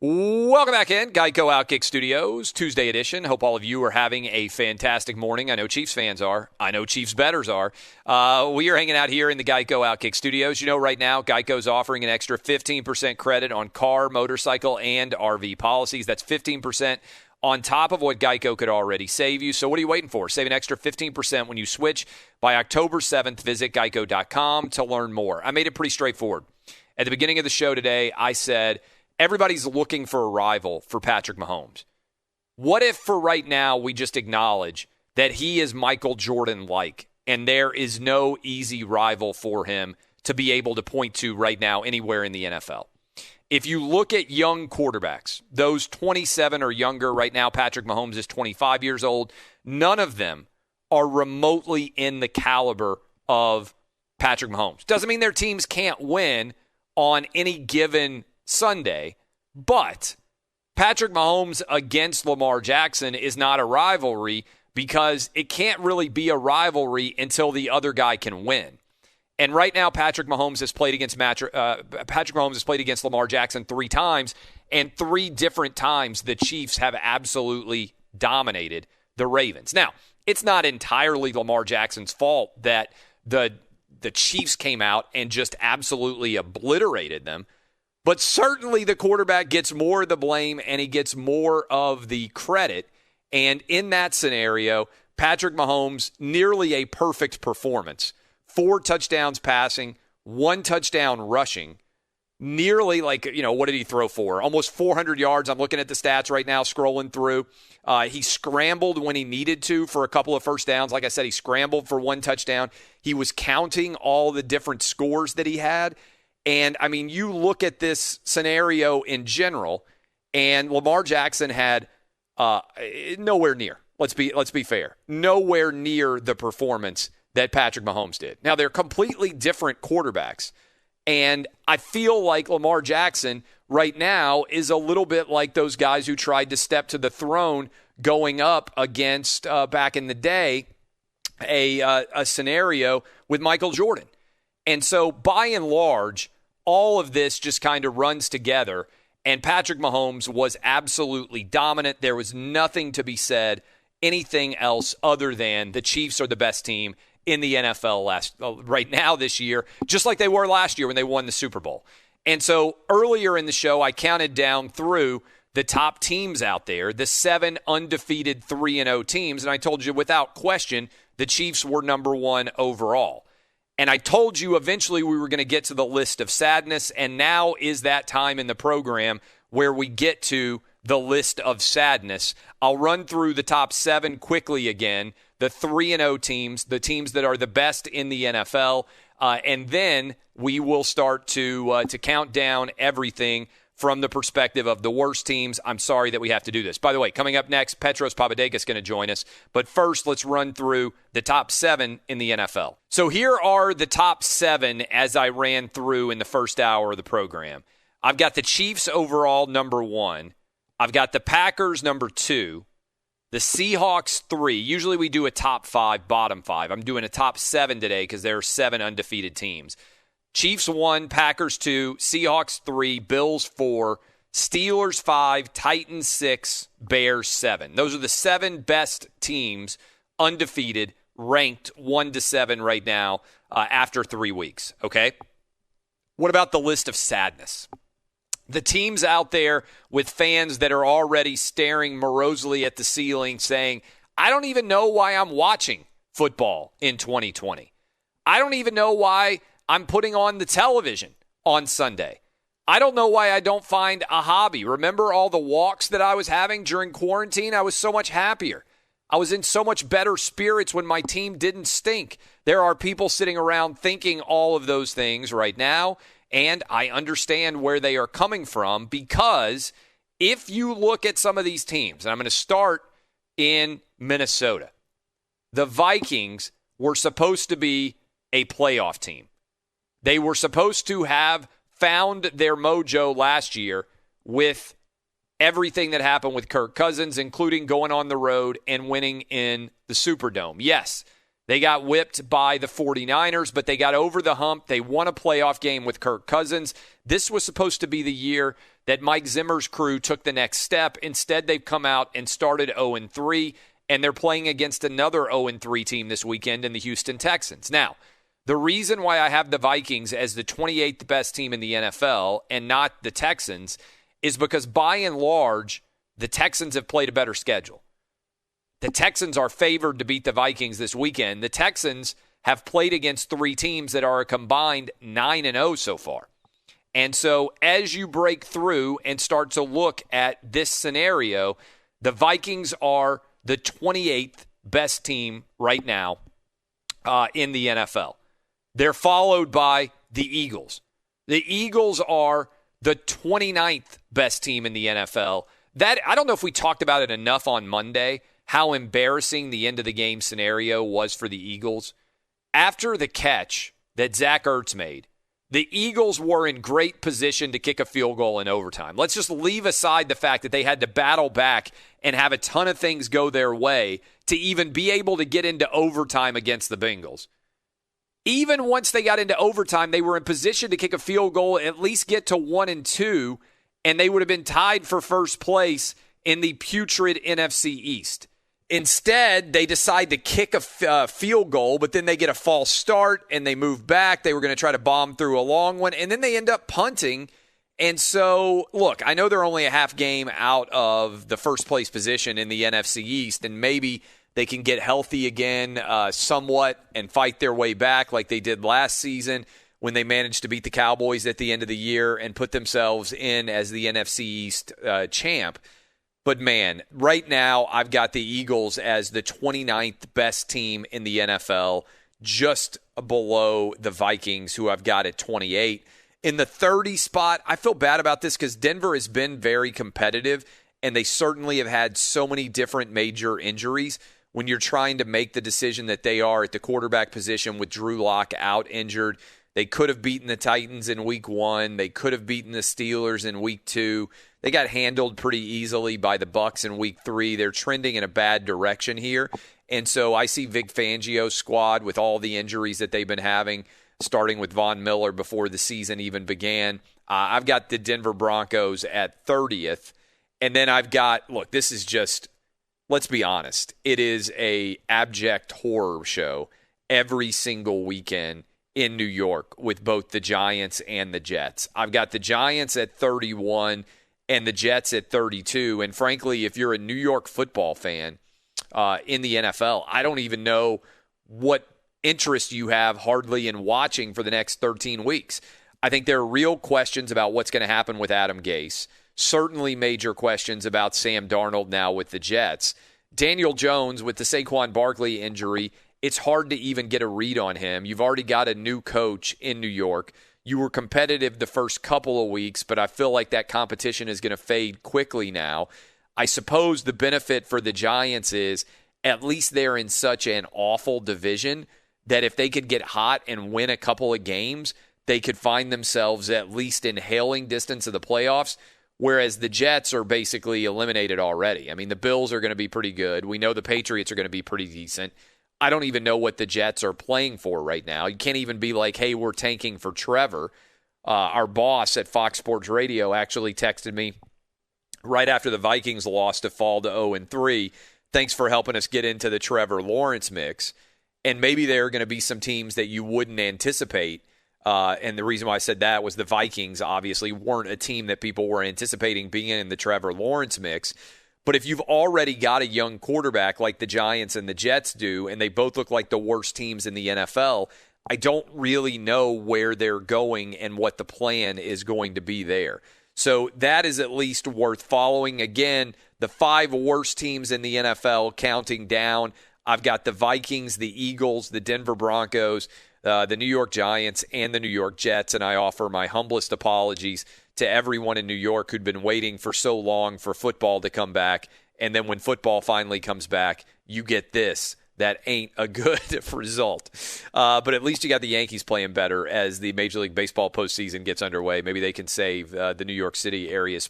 Welcome back in, Geico Outkick Studios, Tuesday edition. Hope all of you are having a fantastic morning. I know Chiefs fans are. I know Chiefs bettors are. We are hanging out here in the Geico Outkick Studios. You know, right now, Geico's offering an extra 15% credit on car, motorcycle, and RV policies. That's 15% on top of what Geico could already save you. So what are you waiting for? Save an extra 15% when you switch. By October 7th, visit geico.com to learn more. I made it pretty straightforward. At the beginning of the show today, I said, everybody's looking for a rival for Patrick Mahomes. What if for right now we just acknowledge that he is Michael Jordan-like and there is no easy rival for him to be able to point to right now anywhere in the NFL? If you look at young quarterbacks, those 27 or younger right now, Patrick Mahomes is 25 years old, none of them are remotely in the caliber of Patrick Mahomes. Doesn't mean their teams can't win on any given Sunday, but Patrick Mahomes against Lamar Jackson is not a rivalry because it can't really be a rivalry until the other guy can win. And right now, Patrick Mahomes has played against Lamar Jackson 3 times, and 3 different times the Chiefs have absolutely dominated the Ravens. Now, it's not entirely Lamar Jackson's fault that the Chiefs came out and just absolutely obliterated them. But certainly the quarterback gets more of the blame and he gets more of the credit. And in that scenario, Patrick Mahomes, nearly a perfect performance. 4 touchdowns passing, 1 touchdown rushing. Nearly what did he throw for? Almost 400 yards. I'm looking at the stats right now, scrolling through. He scrambled when he needed to for a couple of first downs. Like I said, he scrambled for 1 touchdown. He was counting all the different scores that he had. And, I mean, you look at this scenario in general, and Lamar Jackson had nowhere near, let's be fair, nowhere near the performance that Patrick Mahomes did. Now, they're completely different quarterbacks, and I feel like Lamar Jackson right now is a little bit like those guys who tried to step to the throne going up against, back in the day, a scenario with Michael Jordan. And so, by and large, all of this just kind of runs together, and Patrick Mahomes was absolutely dominant. There was nothing to be said, anything else other than the Chiefs are the best team in the NFL right now this year, just like they were last year when they won the Super Bowl. And so earlier in the show, I counted down through the top teams out there, the 7 undefeated 3-0 teams, and I told you without question the Chiefs were number 1 overall. And I told you eventually we were going to get to the list of sadness, and now is that time in the program where we get to the list of sadness. I'll run through the top 7 quickly again, the 3-0 teams, the teams that are the best in the NFL, and then we will start to count down everything from the perspective of the worst teams. I'm sorry that we have to do this. By the way, coming up next, Petros Papadakis is going to join us. But first, let's run through the top 7 in the NFL. So here are the top 7 as I ran through in the first hour of the program. I've got the Chiefs overall number 1. I've got the Packers number 2. The Seahawks 3. Usually we do a top 5, bottom 5. I'm doing a top 7 today because there are 7 undefeated teams. Chiefs 1, Packers 2, Seahawks 3, Bills 4, Steelers 5, Titans 6, Bears 7. Those are the 7 best teams undefeated, ranked 1 to 7 right now after 3 weeks, okay? What about the list of sadness? The teams out there with fans that are already staring morosely at the ceiling saying, I don't even know why I'm watching football in 2020. I don't even know why I'm putting on the television on Sunday. I don't know why I don't find a hobby. Remember all the walks that I was having during quarantine? I was so much happier. I was in so much better spirits when my team didn't stink. There are people sitting around thinking all of those things right now, and I understand where they are coming from because if you look at some of these teams, and I'm going to start in Minnesota, the Vikings were supposed to be a playoff team. They were supposed to have found their mojo last year with everything that happened with Kirk Cousins, including going on the road and winning in the Superdome. Yes, they got whipped by the 49ers, but they got over the hump. They won a playoff game with Kirk Cousins. This was supposed to be the year that Mike Zimmer's crew took the next step. Instead, they've come out and started 0-3, and they're playing against another 0-3 team this weekend in the Houston Texans. Now, the reason why I have the Vikings as the 28th best team in the NFL and not the Texans is because, by and large, the Texans have played a better schedule. The Texans are favored to beat the Vikings this weekend. The Texans have played against three teams that are a combined 9-0 so far. And so as you break through and start to look at this scenario, the Vikings are the 28th best team right now in the NFL. They're followed by the Eagles. The Eagles are the 29th best team in the NFL. That, I don't know if we talked about it enough on Monday, how embarrassing the end of the game scenario was for the Eagles. After the catch that Zach Ertz made, the Eagles were in great position to kick a field goal in overtime. Let's just leave aside the fact that they had to battle back and have a ton of things go their way to even be able to get into overtime against the Bengals. Even once they got into overtime, they were in position to kick a field goal, at least get to 1-2, and they would have been tied for first place in the putrid NFC East. Instead, they decide to kick a field goal, but then they get a false start, and they move back. They were going to try to bomb through a long one, and then they end up punting. And so, look, I know they're only a half game out of the first place position in the NFC East, and maybe they can get healthy again somewhat and fight their way back like they did last season when they managed to beat the Cowboys at the end of the year and put themselves in as the NFC East champ. But, man, right now I've got the Eagles as the 29th best team in the NFL, just below the Vikings, who I've got at 28. In the 30 spot, I feel bad about this because Denver has been very competitive, and they certainly have had so many different major injuries. When you're trying to make the decision that they are at the quarterback position with Drew Lock out injured, they could have beaten the Titans in week 1. They could have beaten the Steelers in week 2. They got handled pretty easily by the Bucs in week 3. They're trending in a bad direction here. And so I see Vic Fangio's squad with all the injuries that they've been having, starting with Von Miller before the season even began. I've got the Denver Broncos at 30th. And then I've got, look, this is just, let's be honest, it is a abject horror show every single weekend in New York with both the Giants and the Jets. I've got the Giants at 31 and the Jets at 32. And frankly, if you're a New York football fan in the NFL, I don't even know what interest you have hardly in watching for the next 13 weeks. I think there are real questions about what's going to happen with Adam Gase. Certainly major questions about Sam Darnold now with the Jets. Daniel Jones with the Saquon Barkley injury, it's hard to even get a read on him. You've already got a new coach in New York. You were competitive the first couple of weeks, but I feel like that competition is going to fade quickly now. I suppose the benefit for the Giants is at least they're in such an awful division that if they could get hot and win a couple of games, they could find themselves at least in hailing distance of the playoffs, whereas the Jets are basically eliminated already. I mean, the Bills are going to be pretty good. We know the Patriots are going to be pretty decent. I don't even know what the Jets are playing for right now. You can't even be like, hey, we're tanking for Trevor. Our boss at Fox Sports Radio actually texted me right after the Vikings lost to fall to 0-3. Thanks for helping us get into the Trevor Lawrence mix. And maybe there are going to be some teams that you wouldn't anticipate. And the reason why I said that was the Vikings obviously weren't a team that people were anticipating being in the Trevor Lawrence mix. But if you've already got a young quarterback like the Giants and the Jets do, and they both look like the worst teams in the NFL, I don't really know where they're going and what the plan is going to be there. So that is at least worth following. Again, the 5 worst teams in the NFL counting down. I've got the Vikings, the Eagles, the Denver Broncos, the New York Giants, and the New York Jets, and I offer my humblest apologies to everyone in New York who'd been waiting for so long for football to come back, and then when football finally comes back, you get this. That ain't a good result. But at least you got the Yankees playing better as the Major League Baseball postseason gets underway. Maybe they can save the New York City area